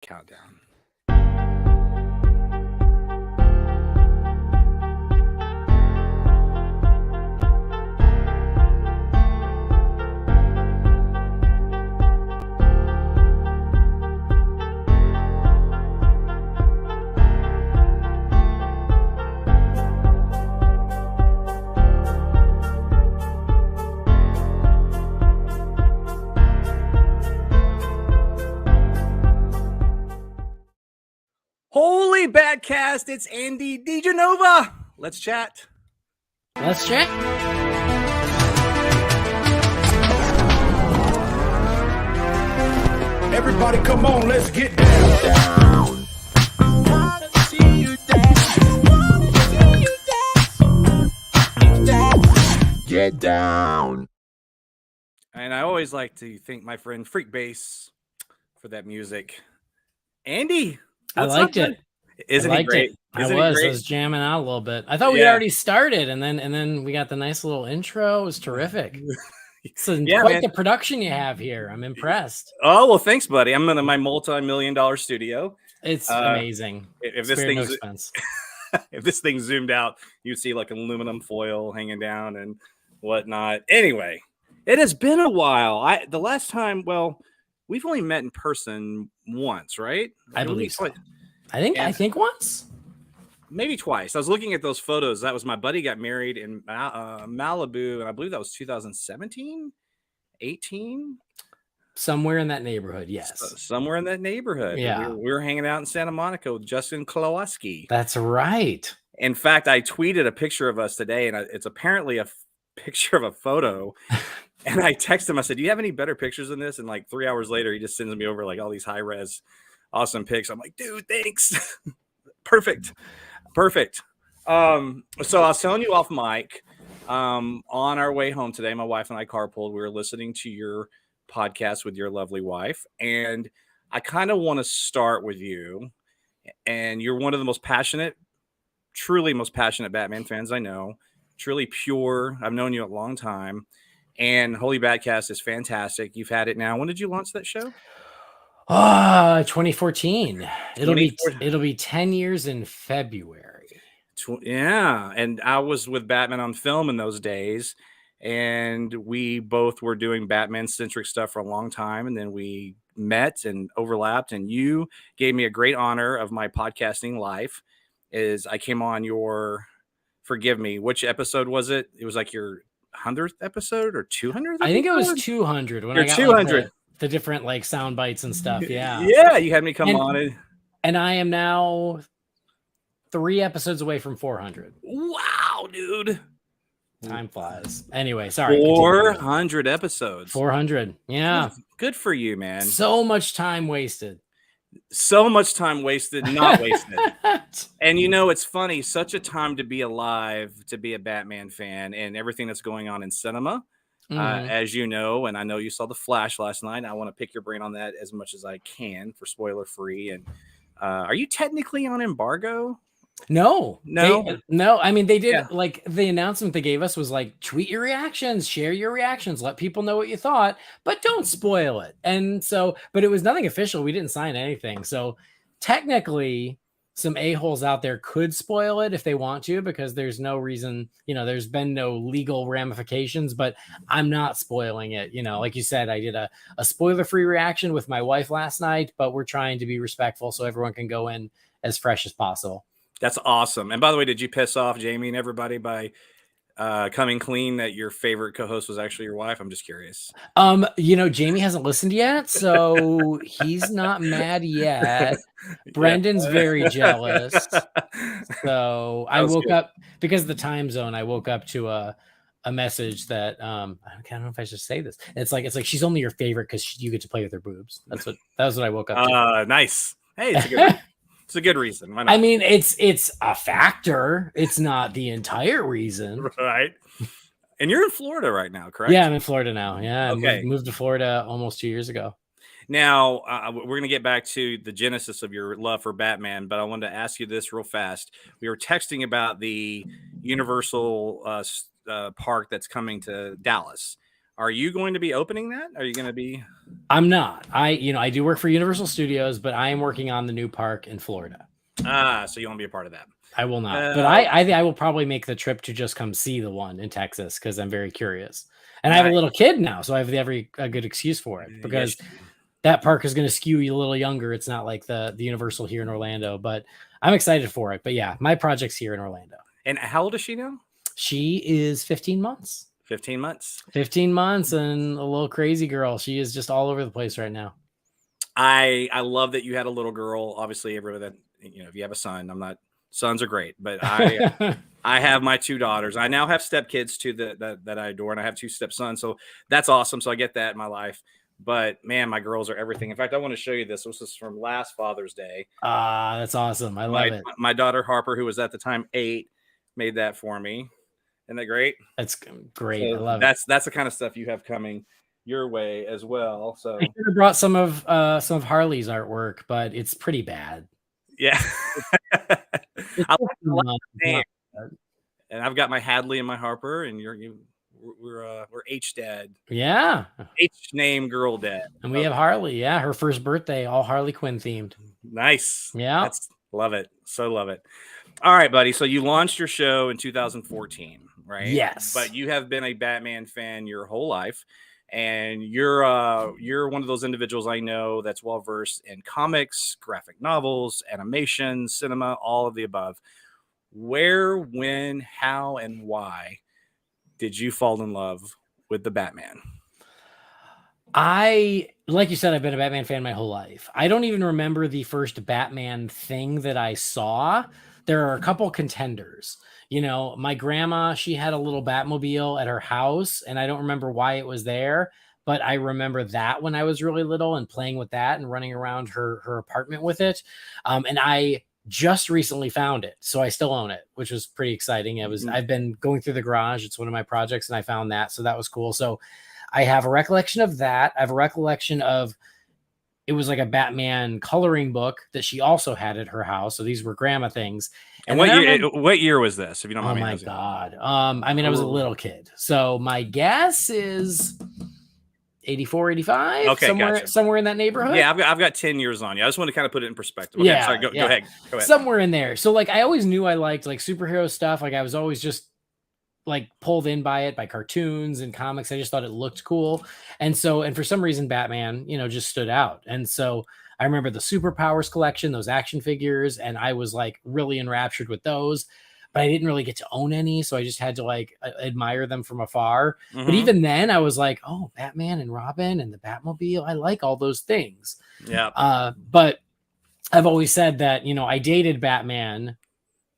Countdown. Holy BatCast, it's Andy DiGenova. Let's chat. Let's chat. Everybody come on, let's get down. Get down. And I always like to thank my friend Freak Bass for that music. Andy, I liked it. Isn't he great? I was jamming out a little bit. I thought we had already started, and then we got the nice little intro. It was terrific. It's quite the production you have here. I'm impressed. Oh, well, thanks, buddy. I'm in my multi-million-dollar studio. It's amazing. If this thing zoomed out, you'd see like aluminum foil hanging down and whatnot. Anyway, it has been a while. The last time, we've only met in person once, right? I believe so. I think once. Maybe twice. I was looking at those photos. That was my buddy got married in Malibu, and I believe that was 2017, 18. Somewhere in that neighborhood, yes. Somewhere in that neighborhood. Yeah. We were hanging out in Santa Monica with Justin Kowalski. That's right. In fact, I tweeted a picture of us today, and it's apparently a picture of a photo. And I texted him. I said, "Do you have any better pictures than this?" And like 3 hours later, he just sends me over like all these high-res awesome pics. I'm like, dude, thanks. Perfect. So I was telling you off mic, on our way home today, my wife and I carpooled. We were listening to your podcast with your lovely wife. And I kind of want to start with you. And you're one of the most passionate, truly most passionate Batman fans I know. Truly pure. I've known you a long time. And Holy BatCast is fantastic. You've had it now. When did you launch that show? 2014. It'll be 10 years in February. Yeah, and I was with Batman on Film in those days, and we both were doing Batman-centric stuff for a long time, and then we met and overlapped, and you gave me a great honor of my podcasting life. Is I came on your, forgive me, which episode was it? It was like your 100th episode or 200th? I think it was 200 when I got 200. Like the different like sound bites and stuff. Yeah. Yeah, you had me come on. And I am now 3 episodes away from 400. Wow, dude. Time flies. Anyway, sorry. 400 episodes. 400. Yeah. Good for you, man. So much time wasted. Not wasted. And it's funny, such a time to be alive, to be a Batman fan and everything that's going on in cinema. As you know, and I know you saw The Flash last night. I want to pick your brain on that as much as I can for spoiler free. And are you technically on embargo? No. I mean, they did like the announcement they gave us was like, tweet your reactions, share your reactions, let people know what you thought, but don't spoil it. And so, but it was nothing official. We didn't sign anything. So technically, some a-holes out there could spoil it if they want to, because there's no reason, there's been no legal ramifications, but I'm not spoiling it. Like you said, I did a spoiler-free reaction with my wife last night, but we're trying to be respectful so everyone can go in as fresh as possible. That's awesome. And by the way, did you piss off Jamie and everybody by coming clean that your favorite co-host was actually your wife? I'm just curious. Jamie hasn't listened yet, so he's not mad yet. Brendan's very jealous. So I woke up because of the time zone. I woke up to a message that I don't know if I should say this. It's like she's only your favorite because you get to play with her boobs. That was what I woke up to. Nice. Hey, it's a good reason. Why not? I mean, it's a factor. It's not the entire reason. Right. And you're in Florida right now, correct? Yeah, I'm in Florida now. Yeah, okay. I moved to Florida almost 2 years ago. Now, we're going to get back to the genesis of your love for Batman, but I wanted to ask you this real fast. We were texting about the Universal park that's coming to Dallas. Are you going to be opening that? Are you going to be? I'm not. I do work for Universal Studios, but I am working on the new park in Florida. So you won't be a part of that. I will not. But I will probably make the trip to just come see the one in Texas because I'm very curious. And I have a little kid now, so I have a good excuse for it because that park is going to skew you a little younger. It's not like the Universal here in Orlando, but I'm excited for it. But yeah, my project's here in Orlando. And how old is she now? She is 15 months. 15 months. 15 months and a little crazy girl. She is just all over the place right now. I love that you had a little girl. Obviously, everybody that, if you have a son, sons are great, but I have my 2 daughters. I now have stepkids too that I adore, and I have 2 stepsons. So that's awesome. So I get that in my life. But man, my girls are everything. In fact, I want to show you this. This is from last Father's Day. That's awesome. I love it. My daughter Harper, who was at the time 8, made that for me. Isn't that great? That's great. So I love it. That's the kind of stuff you have coming your way as well. So I should have brought some of Harley's artwork, but it's pretty bad. Yeah. And I've got my Hadley and my Harper, and we're H dad. Yeah. H name girl dad. And we have Harley. Yeah. Her first birthday, all Harley Quinn themed. Nice. Yeah. Love it. So love it. All right, buddy. So you launched your show in 2014, right? Yes. But you have been a Batman fan your whole life. And you're one of those individuals I know that's well versed in comics, graphic novels, animation, cinema, all of the above. Where, when, how, and why did you fall in love with the Batman? Like you said, I've been a Batman fan my whole life. I don't even remember the first Batman thing that I saw. There are a couple contenders. My grandma, she had a little Batmobile at her house, and I don't remember why it was there, but I remember that when I was really little and playing with that and running around her apartment with it. And I just recently found it, so I still own it, which was pretty exciting. I've been going through the garage. It's one of my projects, and I found that, so that was cool. So I have a recollection of that. I have a recollection of it was like a Batman coloring book that she also had at her house. So these were grandma things. And what year was this, if you don't mind me asking? Oh my God. I was a little kid. So my guess is 84, 85. Okay, somewhere in that neighborhood. Yeah, I've got 10 years on you. I just want to kind of put it in perspective. Okay, sorry, go ahead. Somewhere in there. So I always knew I liked superhero stuff. I was always just pulled in by cartoons and comics. I just thought it looked cool. And for some reason, Batman, just stood out. And so I remember the Superpowers collection, those action figures, and I was really enraptured with those, but I didn't really get to own any. So I just had to admire them from afar. Mm-hmm. But even then I was oh, Batman and Robin and the Batmobile. I like all those things. Yeah. But I've always said that, I dated Batman,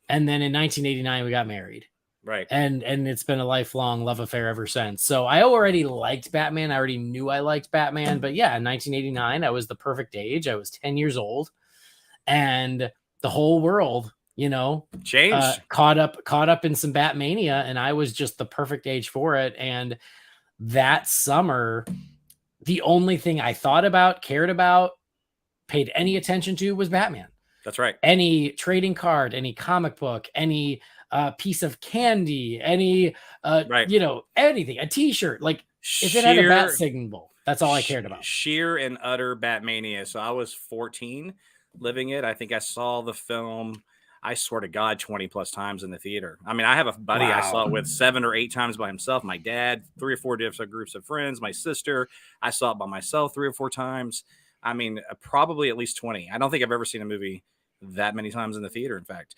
and then in 1989 we got married. Right. And it's been a lifelong love affair ever since. So I already liked Batman. I already knew I liked Batman. But yeah, in 1989, I was the perfect age. I was 10 years old. And the whole world, changed. Caught up in some Batmania. And I was just the perfect age for it. And that summer, the only thing I thought about, cared about, paid any attention to was Batman. That's right. Any trading card, any comic book, any piece of candy, any anything, a t-shirt, if it had a bat signal, that's all I cared about. Sheer and utter Batmania. So I was 14 living it. I think I saw the film, I swear to God, 20 plus times in the theater. I mean, I have a buddy I saw it with 7 or 8 times by himself. My dad, 3 or 4 different groups of friends. My sister, I saw it by myself 3 or 4 times. I mean, probably at least 20. I don't think I've ever seen a movie that many times in the theater, in fact.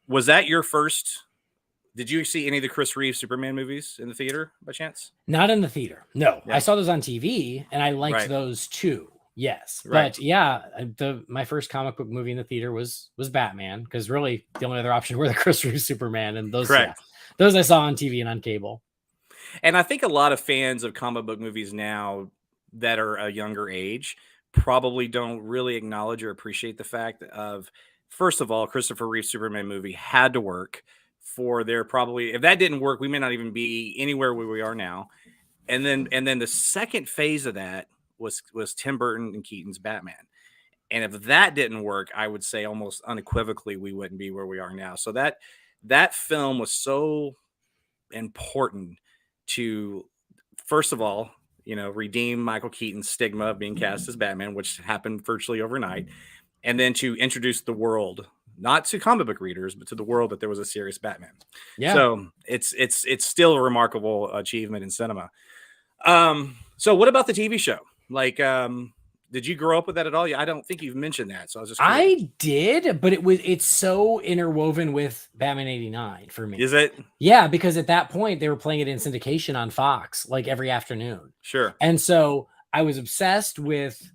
Was that your first? Did you see any of the Chris Reeve Superman movies in the theater by chance? Not in the theater. No, yeah. I saw those on TV and I liked those too. Yes. Right. But yeah, my first comic book movie in the theater was Batman, because really the only other option were the Chris Reeve Superman, and those those I saw on TV and on cable. And I think a lot of fans of comic book movies now that are a younger age probably don't really acknowledge or appreciate the fact of, first of all, Christopher Reeve Superman movie had to work for their probably, if that didn't work, we may not even be anywhere where we are now. And then the second phase of that was Tim Burton and Keaton's Batman. And if that didn't work, I would say almost unequivocally we wouldn't be where we are now. So that film was so important first of all, redeem Michael Keaton's stigma of being cast as Batman, which happened virtually overnight, and then to introduce the world, not to comic book readers, but to the world, that there was a serious Batman. Yeah. So it's still a remarkable achievement in cinema. So what about the TV show? Like, did you grow up with that at all? Yeah, I don't think you've mentioned that. So I was just curious. I did, but it's so interwoven with Batman 89 for me. Is it? Yeah, because at that point they were playing it in syndication on Fox like every afternoon. Sure. And so I was obsessed with,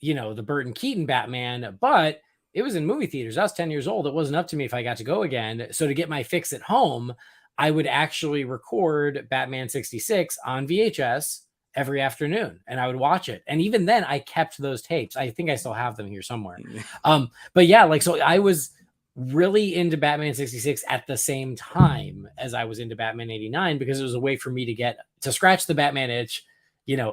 the Burton Keaton Batman, but it was in movie theaters. I was 10 years old. It wasn't up to me if I got to go again. So to get my fix at home, I would actually record Batman 66 on VHS every afternoon, and I would watch it. And even then I kept those tapes. I think I still have them here somewhere. But yeah, so I was really into Batman 66 at the same time as I was into Batman 89, because it was a way for me to scratch the Batman itch,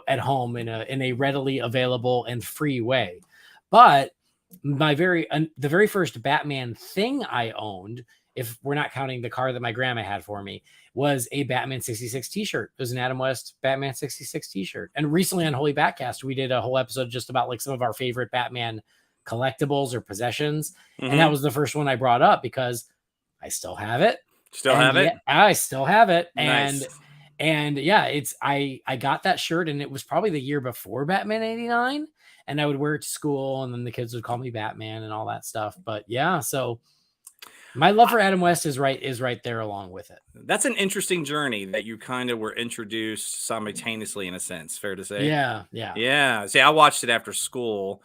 at home in a readily available and free way. But the very first Batman thing I owned, if we're not counting the car that my grandma had for me, was a Batman 66 t-shirt. It was an Adam West Batman 66 t-shirt. And recently on Holy BatCast, we did a whole episode just about like some of our favorite Batman collectibles or possessions. Mm-hmm. And that was the first one I brought up because I still have it. I still have it. Nice. And yeah, I got that shirt, and it was probably the year before Batman 89. And I would wear it to school, and then the kids would call me Batman and all that stuff. But yeah, so my love for Adam West is right there along with it. That's an interesting journey that you kind of were introduced simultaneously, in a sense. Fair to say. Yeah. See, I watched it after school,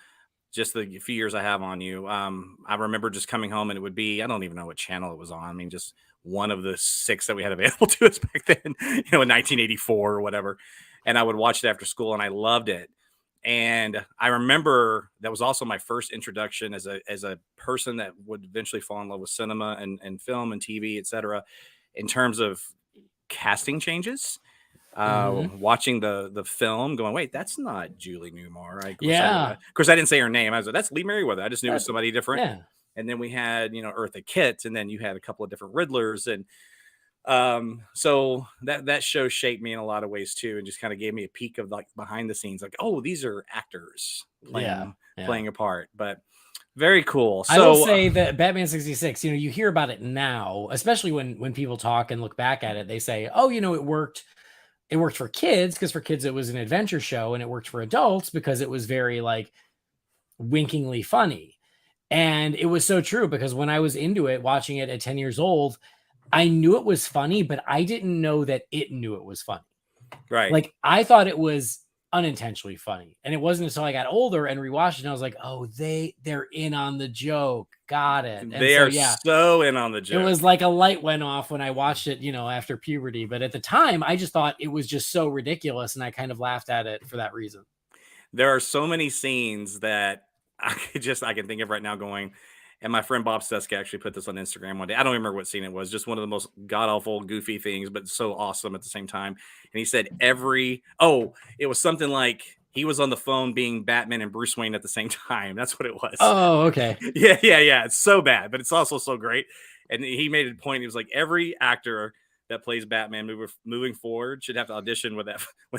just the few years I have on you. I remember just coming home, and it would be, I don't even know what channel it was on. I mean, just one of the 6 that we had available to us back then, in 1984 or whatever. And I would watch it after school, and I loved it. And I remember that was also my first introduction as a person that would eventually fall in love with cinema and film and TV, etc. in terms of casting changes. Watching the film, going, wait, that's not Julie Newmar. Of course, I didn't say her name. I was like, that's Lee Merriweather. I just knew it was somebody different. Yeah. And then we had, Eartha Kitt, and then you had a couple of different Riddlers, and so that show shaped me in a lot of ways too, and just kind of gave me a peek of like behind the scenes, like, oh, these are actors playing a part. But very cool. So I will say that Batman 66, you hear about it now, especially when people talk and look back at it, they say, oh, it worked for kids, because for kids it was an adventure show, and it worked for adults because it was very like winkingly funny. And it was so true, because when I was into it, watching it at 10 years old, I knew it was funny, but I didn't know that it knew it was funny. Right. Like, I thought it was unintentionally funny. And it wasn't until I got older and rewatched it, and I was like, oh, they're in on the joke. Got it. And they are so in on the joke. It was like a light went off when I watched it, after puberty. But at the time, I just thought it was just so ridiculous, and I kind of laughed at it for that reason. There are so many scenes that I can think of right now going, and my friend Bob Seska actually put this on Instagram one day. I don't remember what scene it was, just one of the most god-awful, goofy things, but so awesome at the same time. And he said it was something like he was on the phone being Batman and Bruce Wayne at the same time. That's what it was. Oh, okay. Yeah. It's so bad, but it's also so great. And he made a point. He was like, every actor that plays Batman moving forward should have to audition with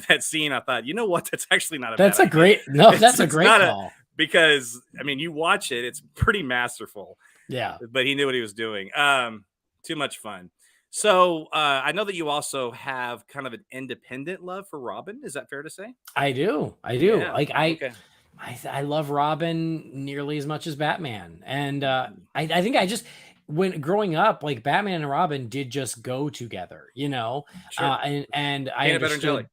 that scene. I thought, you know what? That's actually not a bad idea. That's a great call. Because, I mean, you watch it, it's pretty masterful. Yeah. But he knew what he was doing. Too much fun. So I know that you also have kind of an independent love for Robin. Is that fair to say? I do. Yeah. Like, I love Robin nearly as much as Batman. And I think when growing up, like, Batman and Robin did just go together, Sure. And I understood.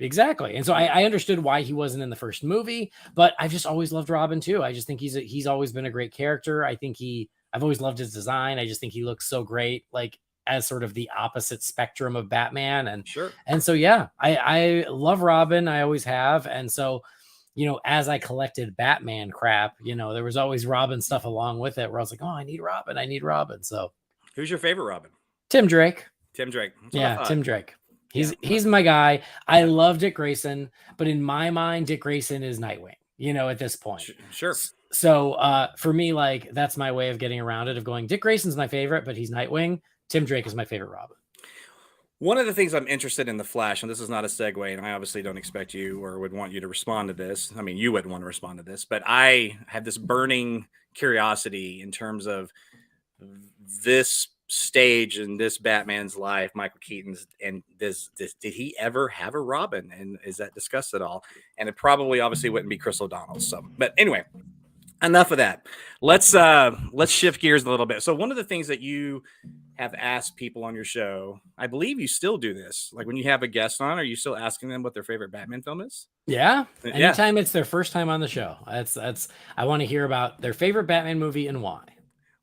Exactly. And so I understood why he wasn't in the first movie, but I've just always loved Robin too. I just think he's always been a great character. I've always loved his design. I just think he looks so great, like, as sort of the opposite spectrum of Batman. And sure. And so, yeah, I love Robin. I always have. And so, as I collected Batman crap, there was always Robin stuff along with it, where I was like, oh, I need Robin. So who's your favorite Robin? Tim Drake. Tim Drake. Tim Drake. He's my guy. I love Dick Grayson, but in my mind, Dick Grayson is Nightwing, at this point. Sure. So for me, like, that's my way of getting around it, of going, Dick Grayson's my favorite, but he's Nightwing. Tim Drake is my favorite Robin. One of the things I'm interested in The Flash, and this is not a segue, and I obviously don't expect you or would want you to respond to this. I mean, you wouldn't want to respond to this, but I have this burning curiosity in terms of this stage in this Batman's life, Michael Keaton's, and did he ever have a Robin? And is that discussed at all? And it probably obviously wouldn't be Chris O'Donnell. So, but anyway, enough of that. Let's shift gears a little bit. So one of the things that you have asked people on your show, I believe you still do this. Like when you have a guest on, are you still asking them what their favorite Batman film is? Yeah. Anytime it's their first time on the show. That's I want to hear about their favorite Batman movie and why.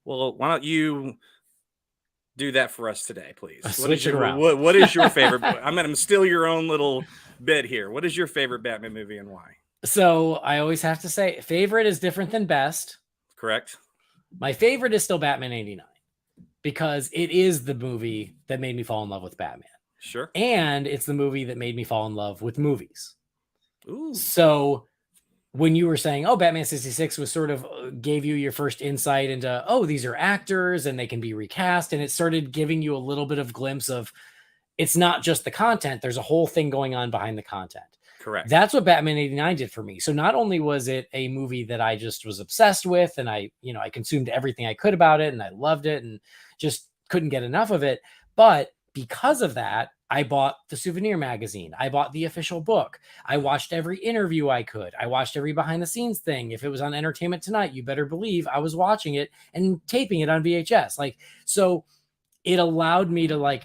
Well, why don't you do that for us today, please? Switch it around. What is your favorite? I'm going to steal your own little bit here. What is your favorite Batman movie and why? So I always have to say favorite is different than best. Correct. My favorite is still Batman 89 because it is the movie that made me fall in love with Batman. Sure. And it's the movie that made me fall in love with movies. Ooh. So when you were saying, oh, Batman 66 was sort of gave you your first insight into, oh, these are actors and they can be recast. And it started giving you a little bit of glimpse of it's not just the content. There's a whole thing going on behind the content. Correct. That's what Batman 89 did for me. So not only was it a movie that I just was obsessed with and I consumed everything I could about it and I loved it and just couldn't get enough of it. But because of that, I bought the souvenir magazine. I bought the official book. I watched every interview I could. I watched every behind the scenes thing. If it was on Entertainment Tonight, you better believe I was watching it and taping it on VHS. So it allowed me to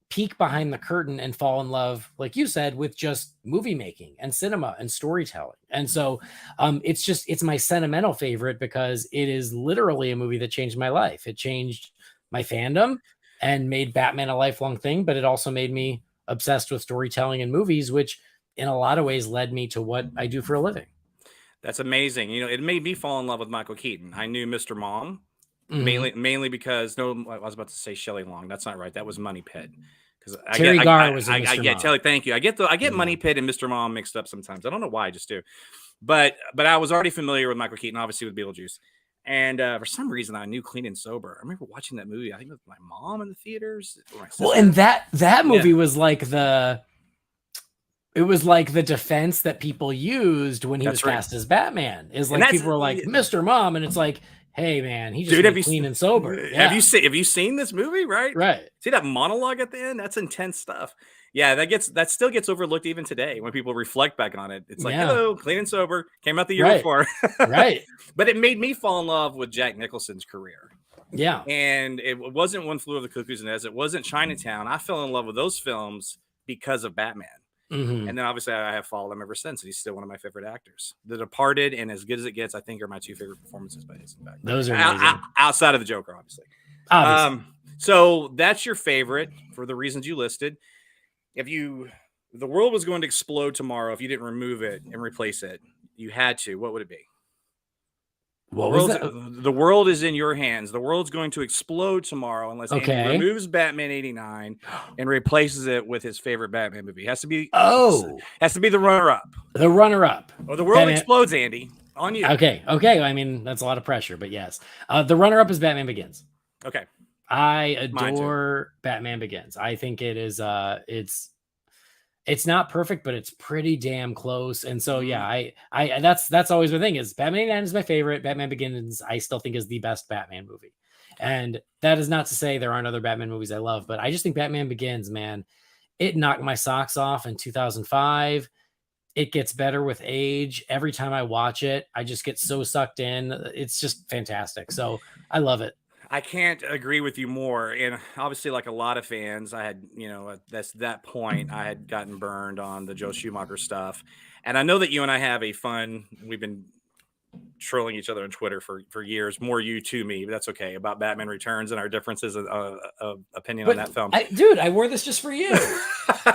peek behind the curtain and fall in love, like you said, with just movie making and cinema and storytelling. And so it's my sentimental favorite because it is literally a movie that changed my life. It changed my fandom and made Batman a lifelong thing, but it also made me obsessed with storytelling and movies, which in a lot of ways led me to what I do for a living. That's amazing. It made me fall in love with Michael Keaton. I knew Mr. Mom mainly because I was about to say Shelley Long. That's not right. That was Money Pit. Because Terry Garr was in Mr. Mom. Terry, thank you. I get Money Pit and Mr. Mom mixed up sometimes. I don't know why, I just do. But I was already familiar with Michael Keaton, obviously with Beetlejuice. And for some reason, I knew Clean and Sober. I remember watching that movie. I think with my mom in the theaters. Well, and that movie was like the defense that people used when he was cast as Batman. Is like people were like Mr. Mom, and it's like, hey man, he just clean and sober. Yeah. Have you seen this movie? Right. See that monologue at the end? That's intense stuff. Yeah, that still gets overlooked even today when people reflect back on it. It's like, hello, Clean and Sober came out the year before. Right. But it made me fall in love with Jack Nicholson's career. Yeah. And it wasn't One Flew Over the Cuckoo's Nest. It wasn't Chinatown. I fell in love with those films because of Batman. Mm-hmm. And then obviously I have followed him ever since. And he's still one of my favorite actors. The Departed and As Good as It Gets, I think, are my two favorite performances by his. Those are amazing. Outside of the Joker, obviously. So that's your favorite for the reasons you listed. If the world was going to explode tomorrow, if you didn't remove it and replace it, you had to, what would it be? The world is in your hands. The world's going to explode tomorrow unless Andy removes Batman 89 and replaces it with his favorite Batman movie. It has to be the runner-up. The runner-up. Or the world explodes, Andy. On you. Okay. I mean, that's a lot of pressure, but yes. The runner-up is Batman Begins. Okay. I adore Batman Begins. I think it is it's not perfect, but it's pretty damn close. And so I that's always my thing is Batman 89 is my favorite. Batman Begins I still think is the best Batman movie. And that is not to say there aren't other Batman movies I love, but I just think Batman Begins, man, it knocked my socks off in 2005. It gets better with age. Every time I watch it, I just get so sucked in. It's just fantastic. So I love it. I can't agree with you more. And obviously, like a lot of fans, I had, at that point, I had gotten burned on the Joe Schumacher stuff. And I know that you and I have we've been trolling each other on Twitter for years, more you to me, but that's okay, about Batman Returns and our differences of opinion on that film. I wore this just for you.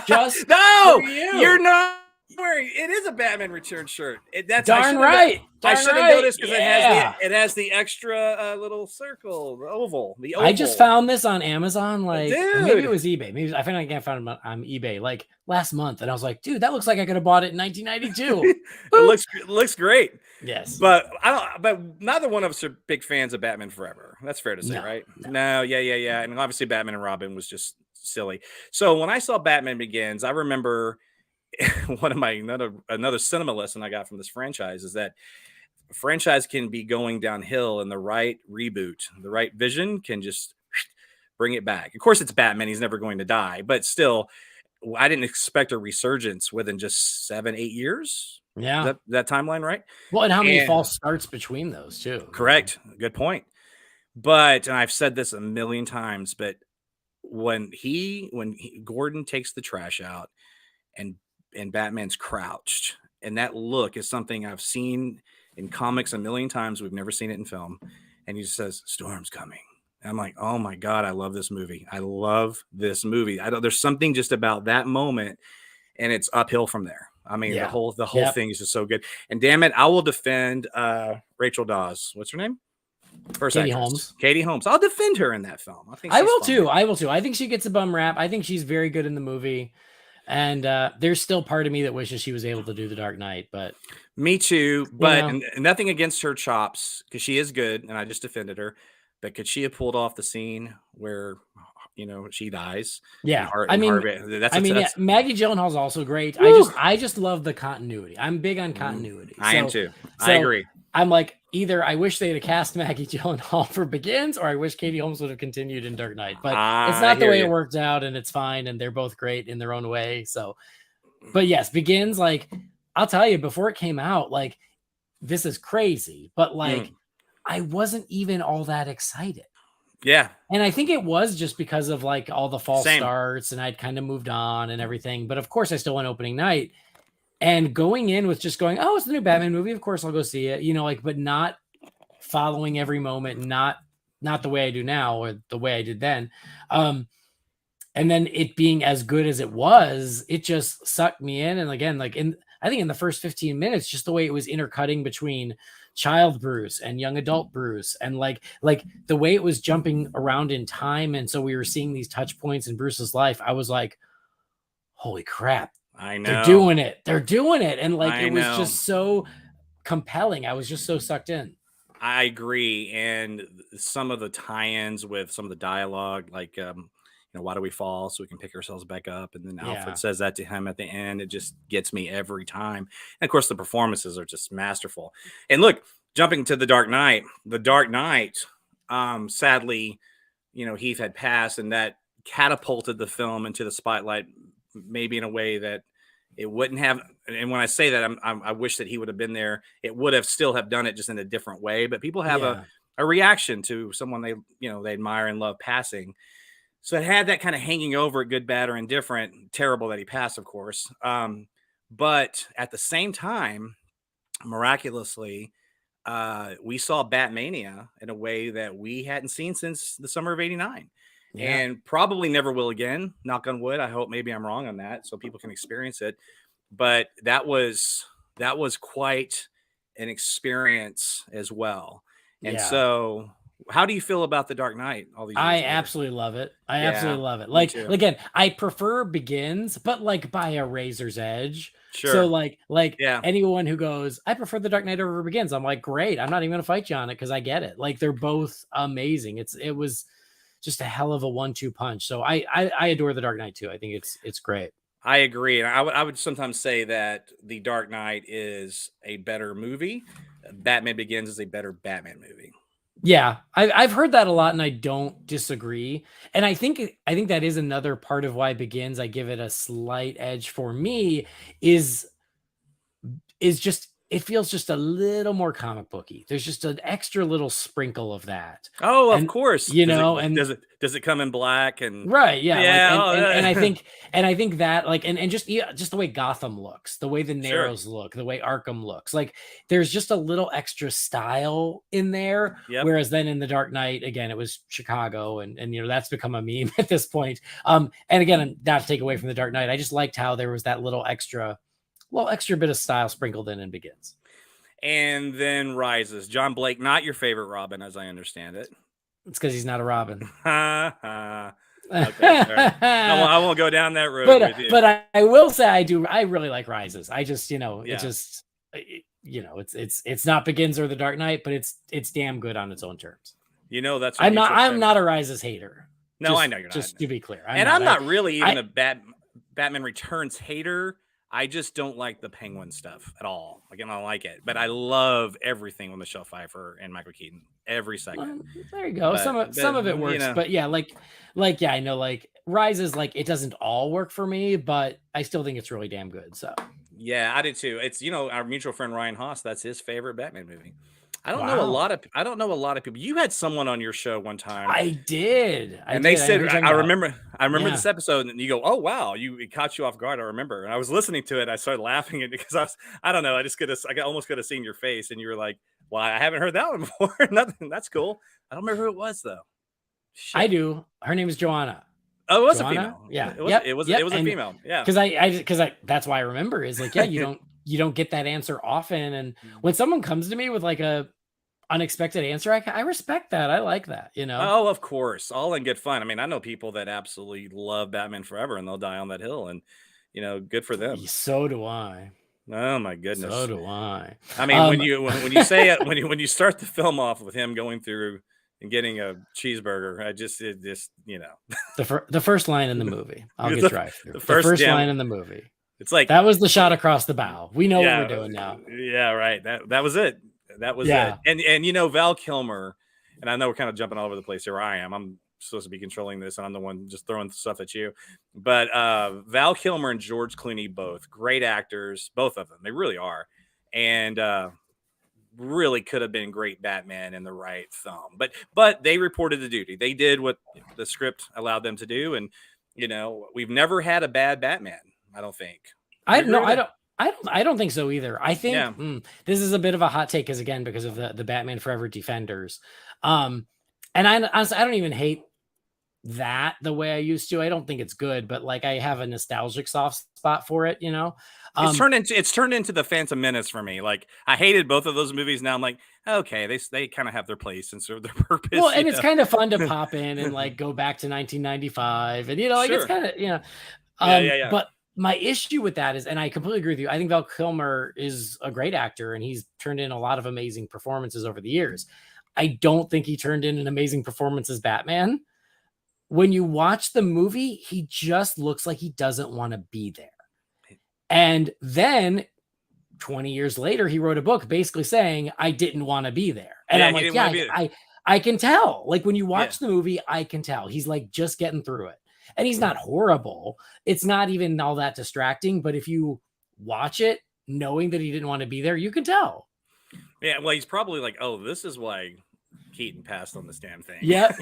You're not. It is a Batman Returns shirt. That's darn right. I should have noticed because it has the extra little circle, the oval. I just found this on Amazon, maybe it was eBay. Maybe I found it on eBay like last month, and I was like, dude, that looks like I could have bought it in 1992. It looks great. Yes, but But neither one of us are big fans of Batman Forever. That's fair to say, right? No, yeah. I mean, obviously, Batman and Robin was just silly. So when I saw Batman Begins, I remember one of my another cinema lesson I got from this franchise is that a franchise can be going downhill, and the right reboot, the right vision can just bring it back. Of course, it's Batman; he's never going to die, but still, I didn't expect a resurgence within just 7-8 years. Yeah, that timeline, right? Well, and how many false starts between those too? Correct. Good point. But, and I've said this a million times, but when Gordon takes the trash out and Batman's crouched, and that look is something I've seen in comics a million times. We've never seen it in film. And he just says, "Storm's coming." And I'm like, oh my God, I love this movie. I love this movie. There's something just about that moment, and it's uphill from there. I mean, the whole thing is just so good. And damn it, I will defend Rachel Dawes. What's her name? Katie Holmes. Katie Holmes. I'll defend her in that film. I will too. I think she gets a bum rap. I think she's very good in the movie. And there's still part of me that wishes she was able to do The Dark Knight, but me too. But nothing against her chops, because she is good, and I just defended her. But could she have pulled off the scene where she dies? Yeah, that's Maggie Gyllenhaal's also great. I just love the continuity. I'm big on continuity. I am too. I agree. I'm like, either I wish they'd have cast Maggie Gyllenhaal for Begins, or I wish Katie Holmes would have continued in Dark Knight. But it's not the way it worked out, and it's fine, and they're both great in their own way. So, but yes, Begins, like, I'll tell you, before it came out, like, this is crazy, but like, I wasn't even all that excited. Yeah. And I think it was just because of like all the false starts, and I'd kind of moved on and everything. But of course, I still went opening night. And going in with just going, oh, it's the new Batman movie. Of course, I'll go see it, but not following every moment, not the way I do now or the way I did then. And then it being as good as it was, it just sucked me in. And again, like I think in the first 15 minutes, just the way it was intercutting between child Bruce and young adult Bruce, and like the way it was jumping around in time. And so we were seeing these touch points in Bruce's life. I was like, holy crap. I know they're doing it. And like, it was just so compelling. I was just so sucked in. I agree. And some of the tie-ins with some of the dialogue, like, why do we fall so we can pick ourselves back up? And then Alfred says that to him at the end. It just gets me every time. And of course, the performances are just masterful. And look, jumping to The Dark Knight, sadly, Heath had passed, and that catapulted the film into the spotlight, maybe in a way that it wouldn't have. And when I say that, I wish that he would have been there. It would have still have done it just in a different way. But people have a reaction to someone they admire and love passing. So it had that kind of hanging over it, good, bad, or indifferent. Terrible that he passed, of course. But at the same time, miraculously, we saw Batmania in a way that we hadn't seen since the summer of '89. And probably never will again. Knock on wood. I hope maybe I'm wrong on that, so people can experience it. But that was quite an experience as well. And so, how do you feel about The Dark Knight? I absolutely love it. I absolutely love it. Like, again, I prefer Begins, but like by a razor's edge. Sure. So like anyone who goes, I prefer The Dark Knight over Begins, I'm like, great. I'm not even gonna fight you on it, because I get it. Like, they're both amazing. It was just a hell of a 1-2 punch. So I adore The Dark Knight too. I think it's great. I agree. And I would sometimes say that The Dark Knight is a better movie. Batman Begins is a better Batman movie. Yeah, I've heard that a lot, and I don't disagree. And I think that is another part of why Begins, I give it a slight edge for me, is just, it feels just a little more comic booky. There's just an extra little sprinkle of that. Oh, of course. And does it come in black and right? Yeah. And I think that, like, and just the way Gotham looks, the way the Narrows look, the way Arkham looks, like there's just a little extra style in there. Yep. Whereas then in The Dark Knight, again, it was Chicago, and that's become a meme at this point. And again, not to take away from The Dark Knight, I just liked how there was that little extra bit of style sprinkled in Begins. And then Rises. John Blake, not your favorite Robin, as I understand it. It's because he's not a Robin. Okay, right. I won't go down that road with you. But I will say I really like Rises. I just, it's not Begins or The Dark Knight, but it's damn good on its own terms. That's I'm not a Rises hater. No, I know you're not. Just to be clear. I'm not really even a Batman Returns hater. I just don't like the Penguin stuff at all. Like, I don't like it. But I love everything with Michelle Pfeiffer and Michael Keaton. Every second. There you go. But, some of it works. But yeah, yeah, I know, like, Rises, like, it doesn't all work for me, but I still think it's really damn good. So yeah, I did too. It's, our mutual friend Ryan Haas, that's his favorite Batman movie. I don't know a lot of people. You had someone on your show one time. I did. They said, I remember this episode, and you go, "Oh wow, it caught you off guard." I remember, and I was listening to it. I started laughing because I don't know. I almost could have seen your face, and you were like, "Well, I haven't heard that one before." Nothing. That's cool. I don't remember who it was though. Shit. I do. Her name is Joanna. Oh, it was a female. Yeah, it was a female. Yeah, because that's why I remember is like, yeah, you don't get that answer often, and when someone comes to me with like a unexpected answer, I respect that. I like that, Oh, of course, all in good fun. I mean, I know people that absolutely love Batman Forever, and they'll die on that hill, and good for them. So do I. Oh my goodness. So do I. I mean, when you say it, when you start the film off with him going through and getting a cheeseburger, the first line in the movie. I'll get right through. The first line in the movie. It's like that was the shot across the bow. We know what we're doing now. Yeah, right. That was it. That was it. And Val Kilmer, and I know we're kind of jumping all over the place here. I'm supposed to be controlling this, and I'm the one just throwing stuff at you. But Val Kilmer and George Clooney, both great actors, both of them. They really are. And really could have been great Batman in the right film. But they reported the duty. They did what the script allowed them to do. And, we've never had a bad Batman, I don't think. I don't think so either. I think this is a bit of a hot take because of the Batman Forever Defenders. And honestly, I don't even hate that the way I used to. I don't think it's good, but like I have a nostalgic soft spot for it, It's turned into the Phantom Menace for me. Like I hated both of those movies. Now I'm like, okay, they kind of have their place and serve their purpose. Well, and it's kind of fun to pop in and like go back to 1995, and it's kind of yeah. But my issue with that is, and I completely agree with you, I think Val Kilmer is a great actor, and he's turned in a lot of amazing performances over the years. I don't think he turned in an amazing performance as Batman. When you watch the movie, he just looks like he doesn't want to be there. And then 20 years later, he wrote a book basically saying, I didn't want to be there. And I'm like, I can tell. Like when you watch the movie, I can tell. He's like just getting through it. And he's not horrible. It's not even all that distracting. But if you watch it knowing that he didn't want to be there, you can tell. Yeah, well, he's probably like, oh, this is why Keaton passed on this damn thing. Yeah.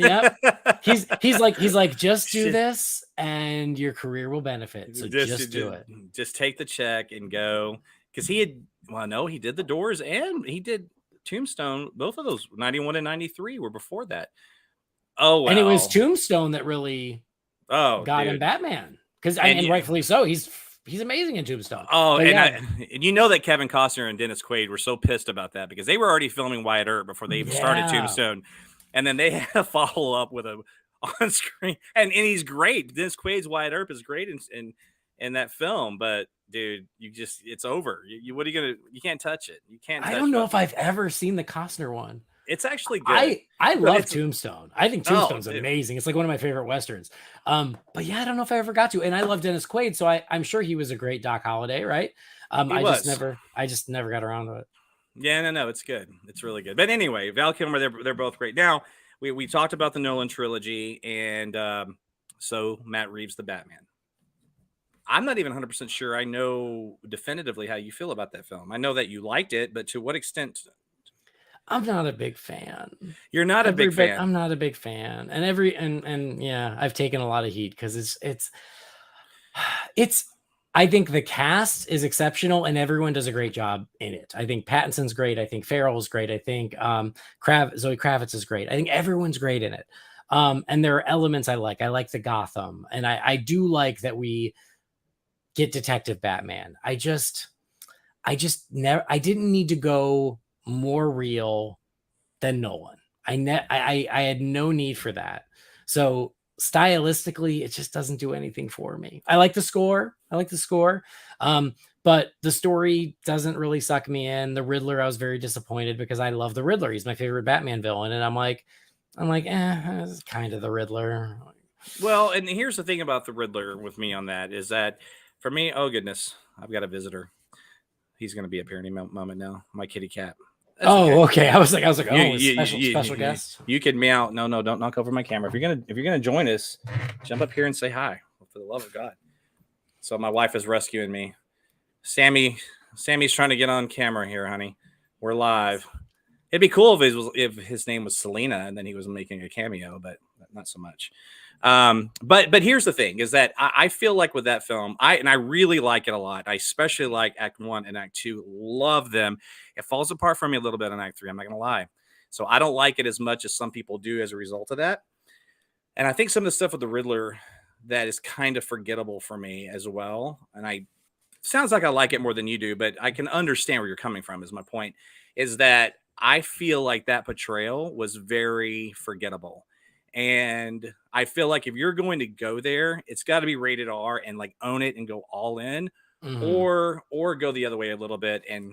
He's like, just do this and your career will benefit. So just do it. Just take the check and go. Because he did The Doors and he did Tombstone. Both of those, 91 and 93, were before that. Oh, wow. And it was Tombstone that really got him Batman. Because and rightfully so. He's amazing in Tombstone. Oh, and that Kevin Costner and Dennis Quaid were so pissed about that because they were already filming Wyatt Earp before they even started Tombstone. And then they had to follow up with a on screen. And he's great. Dennis Quaid's Wyatt Earp is great in that film. But dude, it's over. What are you gonna? You can't touch it. You can't. I don't know if I've ever seen the Costner one. It's actually good. I love Tombstone. I think Tombstone's amazing. It's like one of my favorite Westerns. But yeah, I don't know if I ever got to. And I love Dennis Quaid, so I'm sure he was a great Doc Holliday, right? I just never got around to it. Yeah, no, it's good. It's really good. But anyway, Val Kilmer, they're both great. Now, we talked about the Nolan trilogy, and so Matt Reeves, the Batman. I'm not even 100% sure I know definitively how you feel about that film. I know that you liked it, but to what extent? I'm not a big fan. You're not a big fan. I'm not a big fan. And I've taken a lot of heat because it's I think the cast is exceptional and everyone does a great job in it. I think Pattinson's great. I think Farrell's great. I think Zoe Kravitz is great. I think everyone's great in it. And there are elements I like. I like the Gotham, and I do like that we get Detective Batman. I didn't need to go more real than Nolan. I had no need for that. So stylistically, it just doesn't do anything for me. I like the score. But the story doesn't really suck me in. The Riddler, I was very disappointed because I love the Riddler. He's my favorite Batman villain. And I'm like, this is kind of the Riddler. Well, and here's the thing about the Riddler with me on that is that for me, oh goodness, I've got a visitor. He's going to be a parenting moment now. My kitty cat. That's okay. I was like, special guest. You can meow. No, don't knock over my camera. If you're gonna join us, jump up here and say hi. For the love of God. So my wife is rescuing me. Sammy's trying to get on camera here, honey. We're live. It'd be cool if his name was Selena and then he was making a cameo, but not so much. But here's the thing: is that I feel like with that film, I really like it a lot. I especially like Act 1 and Act 2. Love them. It falls apart for me a little bit in Act 3. I'm not gonna lie. So I don't like it as much as some people do as a result of that. And I think some of the stuff with the Riddler that is kind of forgettable for me as well. And sounds like I like it more than you do, but I can understand where you're coming from. Is my point is that I feel like that portrayal was very forgettable. And I feel like if you're going to go there, it's got to be rated R and like own it and go all in, or go the other way a little bit and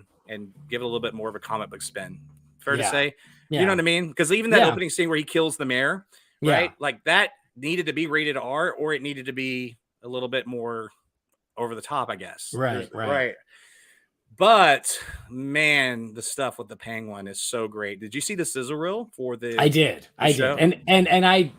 give it a little bit more of a comic book spin. Fair to say, you know what I mean? Because even that opening scene where he kills the mayor, right? Like that needed to be rated R, or it needed to be a little bit more over the top, I guess. Right. But man, the stuff with the Penguin is so great. Did you see the sizzle reel for the? I did. And I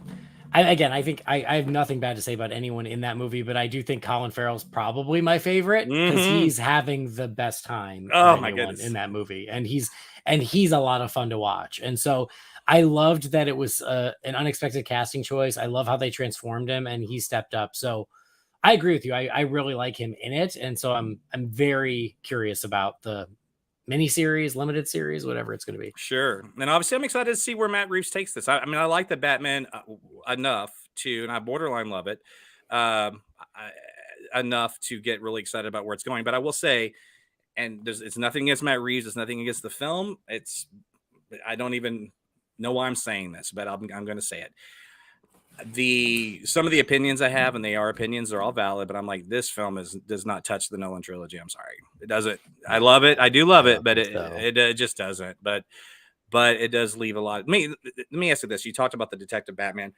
think I have nothing bad to say about anyone in that movie, but I do think Colin Farrell's probably my favorite because he's having the best time. Oh my goodness, in that movie, and he's a lot of fun to watch. And so I loved that it was an unexpected casting choice. I love how they transformed him, and he stepped up. So I agree with you. I really like him in it, and so I'm very curious about the miniseries, limited series, whatever it's going to be. Sure. And obviously I'm excited to see where Matt Reeves takes this. I mean, I like the Batman enough to, and I borderline love it enough to get really excited about where it's going. But I will say, and it's nothing against Matt Reeves. It's nothing against the film. I don't even know why I'm saying this, but I'm going to say it. Some of the opinions I have, and they are opinions, they're all valid, but I'm like, this film does not touch the Nolan trilogy. I'm sorry, it doesn't. I love it, I do love it, but it just doesn't. But it does leave a lot. Let me ask you this: you talked about the Detective Batman.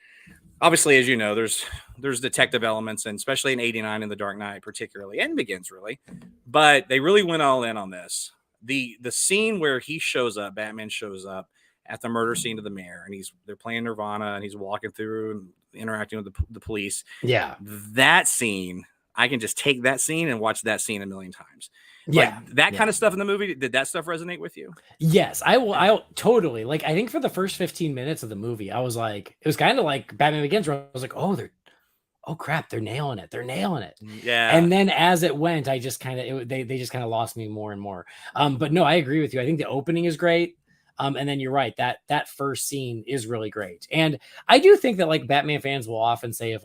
Obviously, as you know, there's detective elements, and especially in '89 in The Dark Knight, particularly, and Begins really. But they really went all in on this. The scene where he shows up, Batman shows up at the murder scene of the mayor, and they're playing Nirvana, and he's walking through and interacting with the police. Yeah, that scene, I can just take that scene and watch that scene a million times. Yeah, like, that kind of stuff in the movie. Did that stuff resonate with you? Yes, I totally. Like, I think for the first 15 minutes of the movie, I was like, it was kind of like Batman Begins, where I was like, oh crap, they're nailing it. Yeah. And then as it went, I just kind of they just kind of lost me more and more. But no, I agree with you. I think the opening is great. And then you're right, that first scene is really great. And I do think that like Batman fans will often say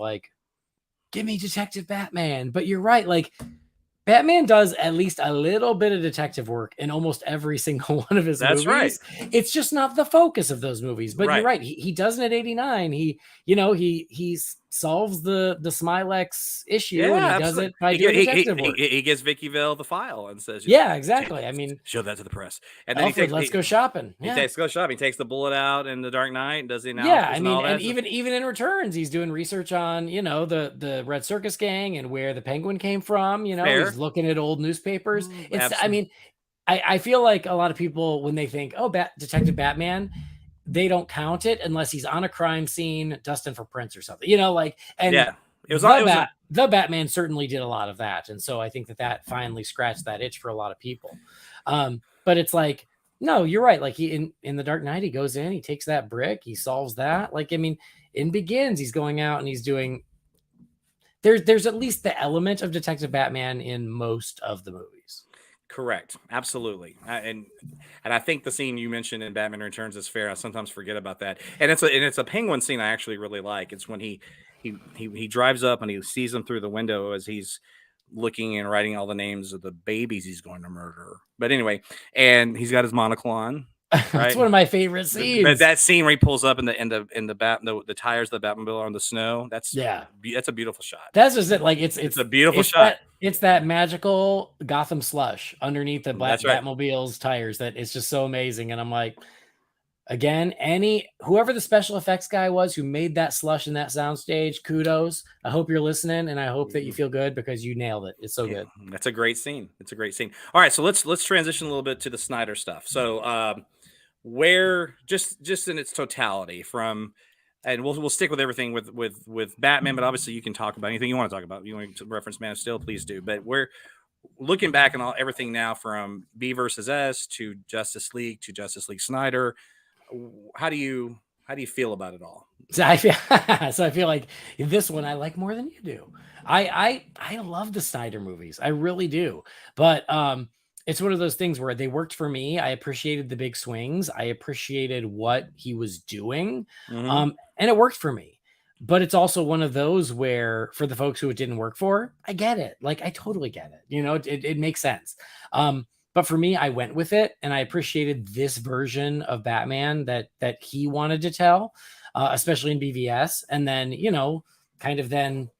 give me Detective Batman. But you're right, like Batman does at least a little bit of detective work in almost every single one of his movies. That's right. It's just not the focus of those movies. But you're right. He does it at 89. He solves the Smilex issue, and he does it by doing detective work. He gives Vicky Vale the file and says, "Yeah, exactly." I mean, show that to the press. And then let's go shopping. He takes the bullet out in The Dark Knight and does the analysis. Yeah, I mean, and even in Returns, he's doing research on the Red Circus Gang and where the Penguin came from. He's looking at old newspapers. I mean, I feel like a lot of people, when they think, Detective Batman, they don't count it unless he's on a crime scene dusting for prints or something, the Batman certainly did a lot of that. And so I think that finally scratched that itch for a lot of people. But it's like, no, you're right. Like he, in The Dark Knight, he goes in, he takes that brick, he solves that. Like, I mean, in Begins, he's going out and he's doing, there's at least the element of Detective Batman in most of the movies. Correct. Absolutely. And I think the scene you mentioned in Batman Returns is fair. I sometimes forget about that. And it's a Penguin scene I actually really like. It's when he drives up and he sees him through the window as he's looking and writing all the names of the babies he's going to murder. But anyway, and he's got his monocle on. Right? That's one of my favorite scenes. But that scene where he pulls up in the tires of the Batmobile are on the snow. That's a beautiful shot. That's just it. Like it's a beautiful shot. It's that magical Gotham slush underneath the Batmobile's tires that it's just so amazing. And I'm like, again, whoever the special effects guy was who made that slush in that soundstage, kudos. I hope you're listening, and I hope that you feel good because you nailed it. It's so good. That's a great scene. It's a great scene. All right, so let's transition a little bit to the Snyder stuff. So where just in its totality from, and we'll stick with everything with Batman, but obviously you can talk about anything you want to talk about. You want to reference Man of Steel, please do. But we're looking back on everything now, from B versus S to Justice League to Justice League Snyder. How do you feel about it all? So I feel like this one I like more than you do. I love the Snyder movies. I really do. But it's one of those things where they worked for me. I appreciated the big swings. I appreciated what he was doing. And it worked for me. But it's also one of those where, for the folks who it didn't work for, I get it. Like, I totally get it. You know, it makes sense. But for me, I went with it, and I appreciated this version of Batman that he wanted to tell, especially in BVS, and then, you know, kind of then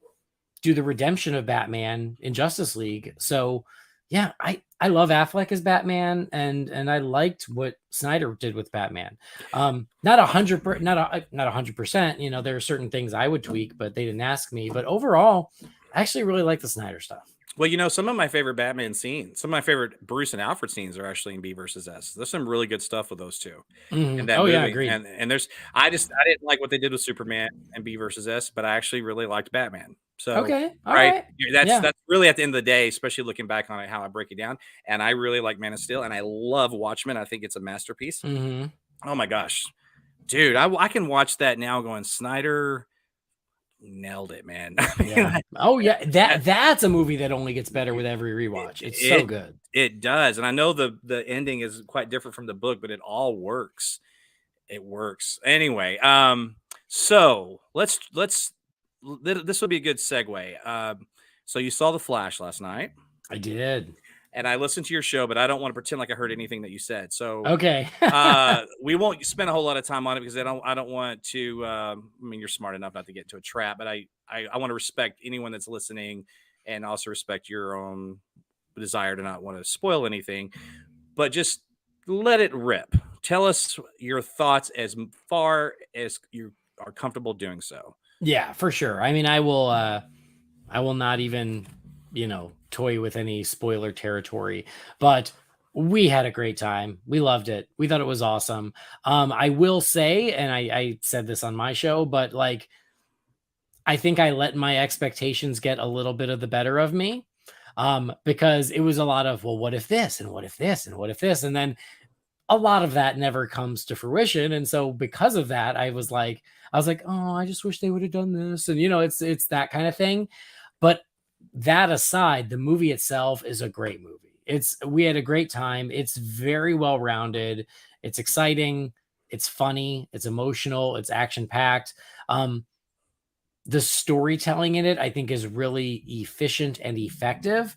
do the redemption of Batman in Justice League. So yeah, I love Affleck as Batman, and I liked what Snyder did with Batman. Not 100%. You know, there are certain things I would tweak, but they didn't ask me. But overall, I actually really like the Snyder stuff. Well, you know, some of my favorite Batman scenes, some of my favorite Bruce and Alfred scenes are actually in B versus S. There's some really good stuff with those two. In that movie. Yeah, agreed. And there's, I didn't like what they did with Superman and B versus S, but I actually really liked Batman. So okay, all right. That's really, at the end of the day, especially looking back on it, how I break it down. And I really like Man of Steel, and I love Watchmen. I think it's a masterpiece. Oh my gosh, dude, I can watch that now going, Snyder nailed it, man. Yeah. Oh yeah, that's a movie that only gets better with every rewatch. It's so good. It does. And I know the ending is quite different from the book, but it all works. It works. Anyway, so this will be a good segue. So you saw The Flash last night. I did. And I listened to your show, but I don't want to pretend like I heard anything that you said. So okay, we won't spend a whole lot of time on it, because I don't want to. I mean, you're smart enough not to get into a trap, but I want to respect anyone that's listening, and also respect your own desire to not want to spoil anything. But just let it rip. Tell us your thoughts as far as you are comfortable doing so. Yeah, for sure. I mean, I will not even, you know, toy with any spoiler territory, but we had a great time. We loved it. We thought it was awesome. I will say, and I said this on my show, but like, I think I let my expectations get a little bit of the better of me, because it was a lot of, well, what if this, and what if this, and what if this, and then a lot of that never comes to fruition. And so because of that, I was like, oh, I just wish they would have done this. And, you know, it's that kind of thing. But that aside, the movie itself is a great movie. We had a great time. It's very well rounded. It's exciting. It's funny. It's emotional. It's action packed. The storytelling in it, I think, is really efficient and effective.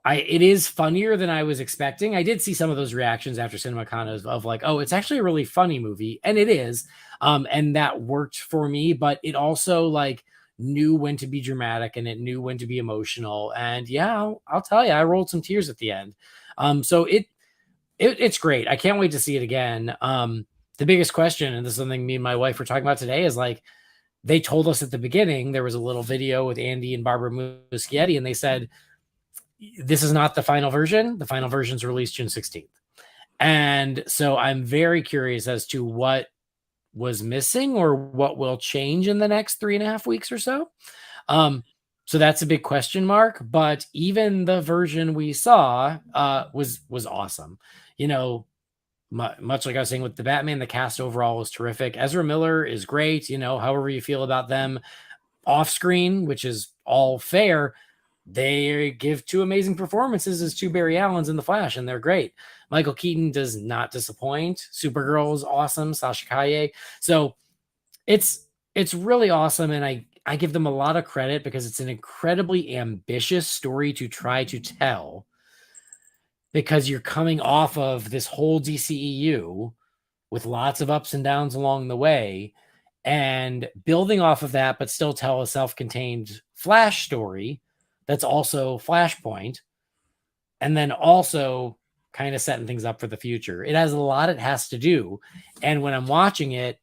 It is funnier than I was expecting. I did see some of those reactions after CinemaCon of like, oh, it's actually a really funny movie. And it is. And that worked for me, but it also like knew when to be dramatic, and it knew when to be emotional. And yeah, I'll tell you, I rolled some tears at the end. So it's great. I can't wait to see it again. The biggest question, and this is something me and my wife were talking about today, is like, they told us at the beginning, there was a little video with Andy and Barbara Muschietti, and they said, this is not the final version. The final version's released June 16th. And so I'm very curious as to what was missing or what will change in the next 3.5 weeks or so. So that's a big question mark, but even the version we saw was awesome. You know, much like I was saying with the Batman, the cast overall was terrific. Ezra Miller is great. You know, however you feel about them off screen, which is all fair, they give 2 amazing performances as 2 Barry Allens in The Flash, and they're great. Michael Keaton does not disappoint. Supergirl is awesome. Sasha Calle. So it's really awesome. And I give them a lot of credit, because it's an incredibly ambitious story to try to tell, because you're coming off of this whole DCEU with lots of ups and downs along the way, and building off of that, but still tell a self-contained Flash story that's also Flashpoint, and then also kind of setting things up for the future. It has a lot it has to do. And when I'm watching it,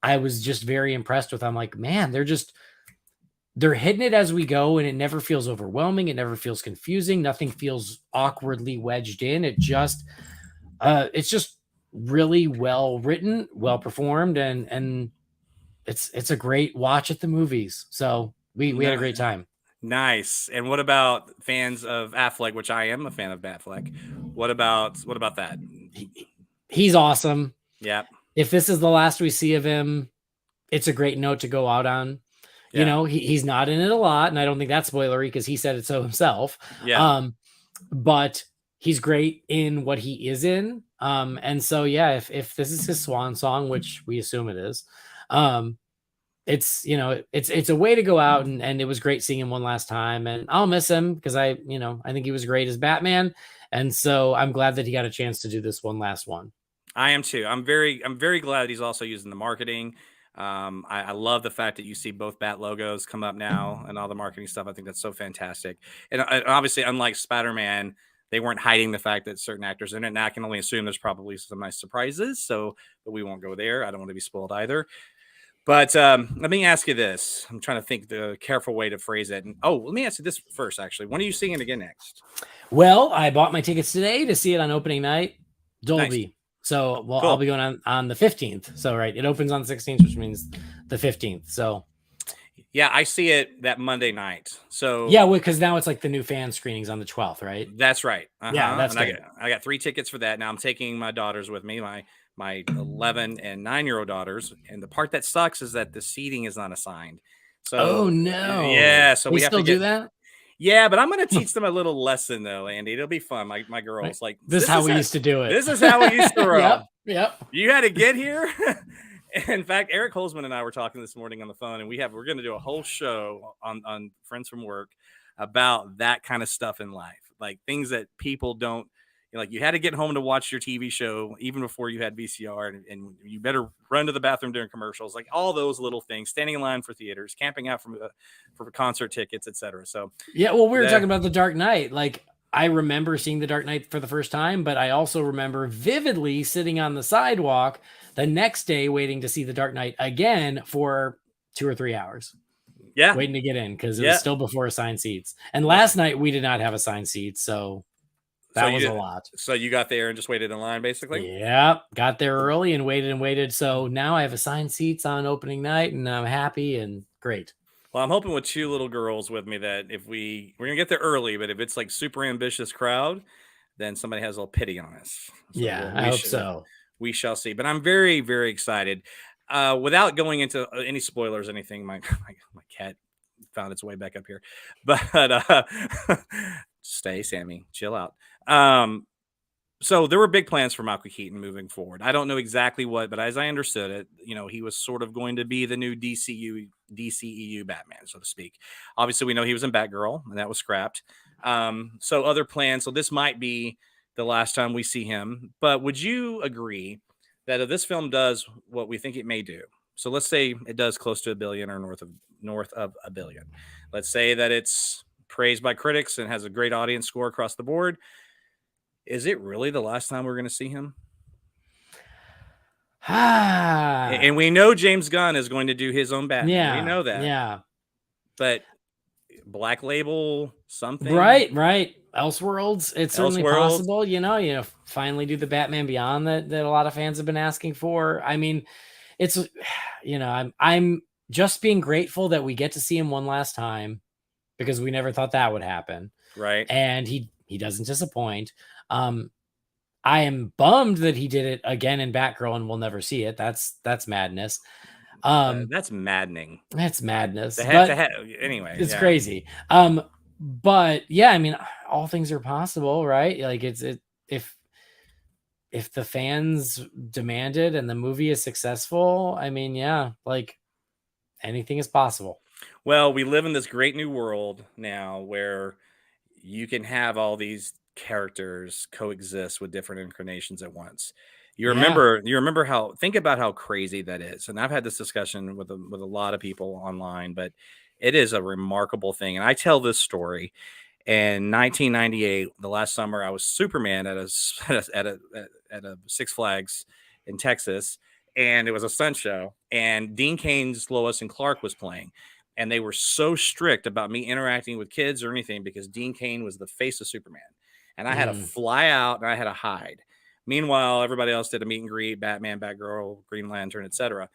I was just very impressed with, I'm like, man, they're hitting it as we go, and it never feels overwhelming. It never feels confusing. Nothing feels awkwardly wedged in. It's just really well written, well performed, and it's a great watch at the movies. So we had a great time. Nice. And what about fans of Affleck, which I am a fan of Affleck? What about that? He's awesome. Yeah. If this is the last we see of him, it's a great note to go out on. Yeah. You know, he's not in it a lot, and I don't think that's spoilery because he said it so himself. Yeah. But he's great in what he is in. And so yeah, if this is his swan song, which we assume it is, it's, you know, it's a way to go out, and it was great seeing him one last time, and I'll miss him because I think he was great as Batman. And so I'm glad that he got a chance to do this one last one. I am too. I'm very glad that he's also using the marketing. I love the fact that you see both Bat logos come up now and all the marketing stuff. I think that's so fantastic. And obviously, unlike Spider-Man, they weren't hiding the fact that certain actors are in it. And I can only assume there's probably some nice surprises. But we won't go there. I don't want to be spoiled either. But let me ask you this. I'm trying to think the careful way to phrase it. And let me ask you this first, actually. When are you seeing it again next? Well, I bought my tickets today to see it on opening night, Dolby. Nice. So, cool. I'll be going on the 15th. So, right, it opens on the 16th, which means the 15th. So, yeah, I see it that Monday night. So, yeah, because now it's like the new fan screenings on the 12th, right? That's right. Yeah, that's good. I got 3 tickets for that. Now I'm taking my daughters with me, my 11 and 9-year-old daughters. And the part that sucks is that the seating is not assigned. So, oh no, yeah. So we have to do that. Yeah, but I'm going to teach them a little lesson, though, Andy. It'll be fun. My girls like this is how we used to do it. This is how we used to roll. Yep. You had to get here. In fact, Eric Holzman and I were talking this morning on the phone, and we're going to do a whole show on Friends from Work about that kind of stuff in life, like things that people don't. Like you had to get home to watch your TV show even before you had VCR, and you better run to the bathroom during commercials, like all those little things, standing in line for theaters, camping out for concert tickets, etc. So yeah, well, we were talking about The Dark Knight. Like I remember seeing The Dark Knight for the first time, but I also remember vividly sitting on the sidewalk the next day waiting to see The Dark Knight again for 2 or 3 hours. Yeah, waiting to get in because it was still before assigned seats. And last night we did not have assigned seats, so. That was a lot. So you got there and just waited in line, basically? Yeah, got there early and waited. So now I have assigned seats on opening night, and I'm happy and great. Well, I'm hoping with 2 little girls with me that if we're going to get there early, but if it's like super ambitious crowd, then somebody has a little pity on us. So yeah, I hope so. We shall see. But I'm very, very excited. Without going into any spoilers or anything, my cat found its way back up here. But stay, Sammy. Chill out. So there were big plans for Michael Keaton moving forward. I don't know exactly what, but as I understood it, he was sort of going to be the new DCEU Batman, so to speak. Obviously, we know he was in Batgirl, and that was scrapped. So other plans. So this might be the last time we see him. But would you agree that if this film does what we think it may do, so let's say it does close to $1 billion or north of $1 billion. Let's say that it's praised by critics and has a great audience score across the board. Is it really the last time we're going to see him? And we know James Gunn is going to do his own Batman. Yeah, we know that. Yeah. But Black Label something. Right. Elseworlds. It's certainly possible, finally do the Batman Beyond that a lot of fans have been asking for. I mean, it's, I'm just being grateful that we get to see him one last time because we never thought that would happen. Right. And he doesn't disappoint. I am bummed that he did it again in Batgirl and we'll never see it. That's madness. That's maddening. That's madness. Anyway, it's crazy. But yeah, I mean, all things are possible, right? Like if the fans demand it and the movie is successful, I mean, yeah, like anything is possible. Well, we live in this great new world now where you can have all these characters coexist with different incarnations at once. You remember think about how crazy that is. And I've had this discussion with a lot of people online, but it is a remarkable thing. And I tell this story, In 1998, the last summer, I was Superman at a Six Flags in Texas, and it was a stunt show. And Dean Cain's Lois and Clark was playing, and they were so strict about me interacting with kids or anything because Dean Cain was the face of Superman, and I had to fly out and I had to hide. Meanwhile, everybody else did a meet and greet, Batman, Batgirl, Green Lantern, etc.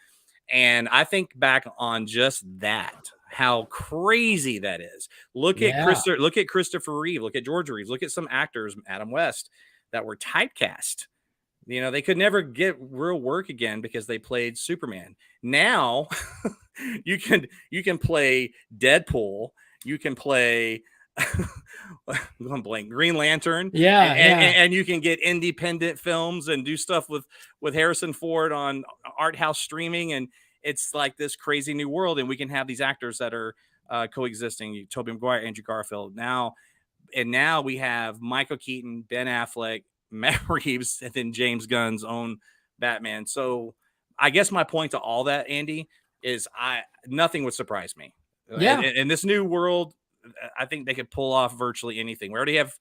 And I think back on just that, how crazy that is. Look at Christopher Reeve, look at George Reeves, look at some actors, Adam West, that were typecast. You know, they could never get real work again because they played Superman. Now you can play Deadpool, you can play I'm going blank, Green Lantern, and you can get independent films and do stuff with Harrison Ford on art house streaming, and it's like this crazy new world. And we can have these actors that are coexisting. Tobey Maguire, Andrew Garfield. Now we have Michael Keaton, Ben Affleck, Matt Reeves, and then James Gunn's own Batman. So I guess my point to all that, Andy, is nothing would surprise me. Yeah. In this new world, I think they could pull off virtually anything. We already have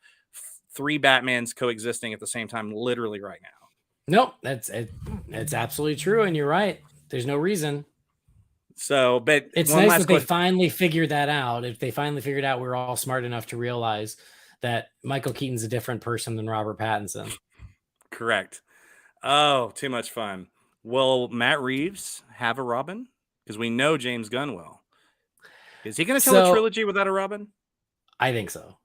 3 Batmans coexisting at the same time, literally right now. Nope, that's absolutely true, and you're right. There's no reason. So, but it's nice that they finally figured that out. If they finally figured out, we're all smart enough to realize that Michael Keaton's a different person than Robert Pattinson. Correct. Oh, too much fun. Will Matt Reeves have a Robin? Because we know James Gunn will. Is he going to tell a trilogy without a Robin? I think so.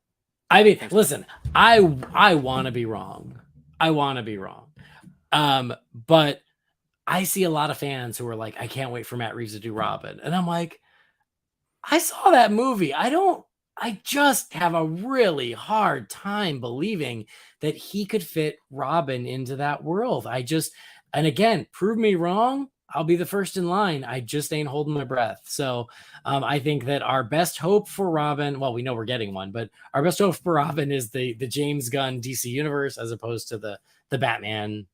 I mean, listen, I want to be wrong. But I see a lot of fans who are like, I can't wait for Matt Reeves to do Robin. And I'm like, I saw that movie. I just have a really hard time believing that he could fit Robin into that world. And again, prove me wrong. I'll be the first in line. I just ain't holding my breath. So I think that our best hope for Robin, well, we know we're getting one, but our best hope for Robin is the James Gunn DC universe as opposed to the Batman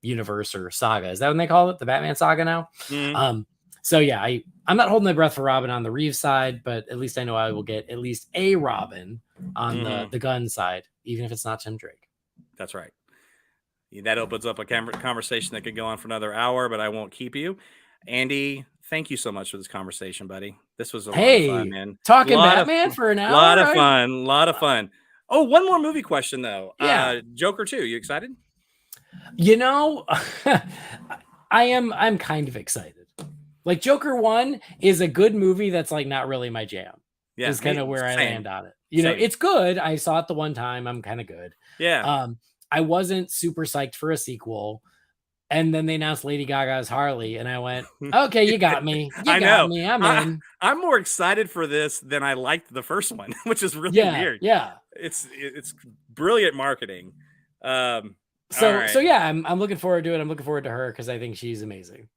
universe or saga. Is that what they call it? The Batman saga now? Mm-hmm. So yeah, I'm not holding my breath for Robin on the Reeves side, but at least I know I will get at least a Robin on the Gunn side, even if it's not Tim Drake. That's right. That opens up a conversation that could go on for another hour, but I won't keep you. Andy, thank you so much for this conversation, buddy. This was a lot of fun, man. Talking Batman for an hour. A lot of fun. Oh, one more movie question, though. Yeah. Joker 2, you excited? You know, I'm kind of excited. Like Joker 1 is a good movie that's like not really my jam. Yeah. Is kind of where I land on it. You know, it's good. I saw it the one time. I'm kind of good. Yeah. I wasn't super psyched for a sequel. And then they announced Lady Gaga's Harley, and I went, okay, you got me. You got me. I'm in. I'm more excited for this than I liked the first one, which is really weird. Yeah. It's brilliant marketing. So yeah, I'm looking forward to it. I'm looking forward to her because I think she's amazing.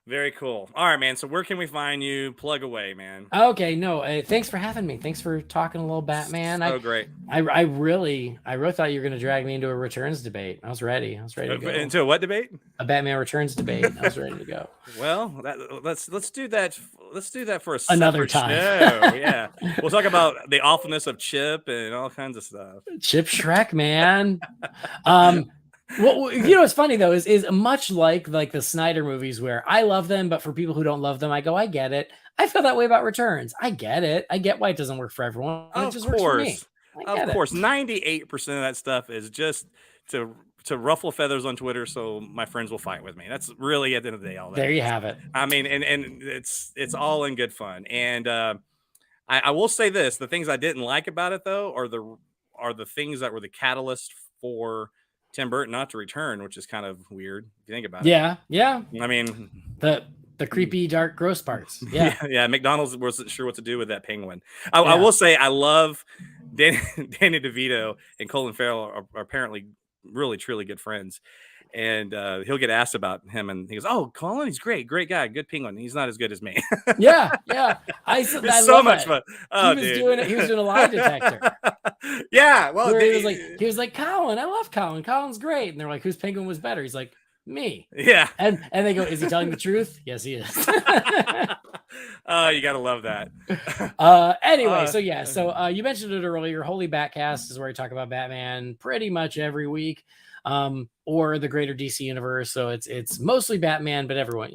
Very cool. All right, man. So where can we find you? Plug away, man. Okay. No, thanks for having me. Thanks for talking a little Batman. Great. I really thought you were going to drag me into a Returns debate. I was ready to go. Into a what debate? A Batman Returns debate. I was ready to go. Well, let's do that. Let's do that for another time. Yeah. We'll talk about the awfulness of Chip and all kinds of stuff. Chip Shrek, man. Well, you know what's funny though is much like the Snyder movies where I love them, but for people who don't love them, I go, I get it. I feel that way about Returns. I get it. I get why it doesn't work for everyone. It just works for me. Of course, 98% of that stuff is just to ruffle feathers on Twitter, so my friends will fight with me. That's really at the end of the day all that. There you have it. I mean, and it's all in good fun. And I will say this: the things I didn't like about it though are the things that were the catalyst for Tim Burton not to return, which is kind of weird if you think about it. Yeah. I mean, the creepy, dark, gross parts. Yeah. McDonald's wasn't sure what to do with that penguin. I will say I love Danny DeVito and Colin Farrell are apparently really, truly good friends. And he'll get asked about him, and he goes, "Oh, Colin, he's great guy, good penguin. He's not as good as me." Yeah. I so much fun. Oh, he was doing a lie detector. Yeah, well, he was like, Colin, I love Colin. Colin's great. And they're like, whose penguin was better? He's like, me. Yeah. And they go, is he telling the truth? Yes, he is. You gotta love that. Anyway, so yeah, so you mentioned it earlier. Holy BatCast is where I talk about Batman pretty much every week, or the greater DC universe. So it's mostly Batman, but everyone,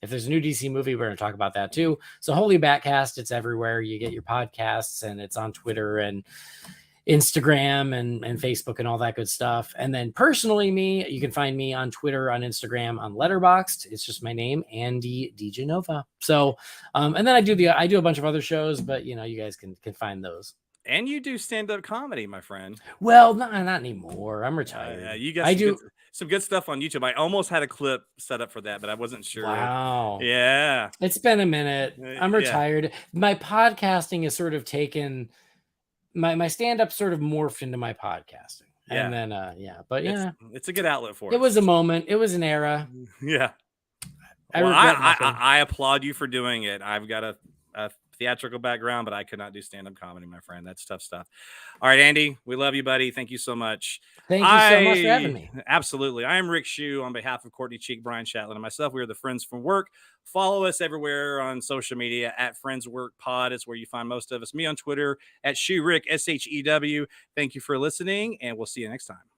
if there's a new DC movie, we're going to talk about that too. So Holy BatCast, it's everywhere you get your podcasts, and it's on Twitter and Instagram and Facebook and all that good stuff. And then personally, you can find me on Twitter, on Instagram, on Letterboxd. It's just my name, Andy DiGenova. So, and then I do a bunch of other shows, but you guys can find those. And you do stand-up comedy, my friend. Well, not anymore. I'm retired. You got some good stuff on YouTube. I almost had a clip set up for that, but I wasn't sure. Wow. Yeah. It's been a minute. I'm retired. Yeah. My podcasting has sort of taken my stand-up sort of morphed into my podcasting. Yeah. And then it's a good outlet for it. It was a moment. It was an era. Yeah. I applaud you for doing it. I've got a theatrical background, but I could not do stand-up comedy, my friend. That's tough stuff. All right, Andy, we love you, buddy. Thank you so much. Thank you so much for having me. Absolutely. I am Rick Shew on behalf of Courtney Cheek, Brian Shatlin, and myself. We are the Friends from Work. Follow us everywhere on social media at Friends Work Pod. It's where you find most of us. Me on Twitter at ShewRick, SHEW. Thank you for listening, and we'll see you next time.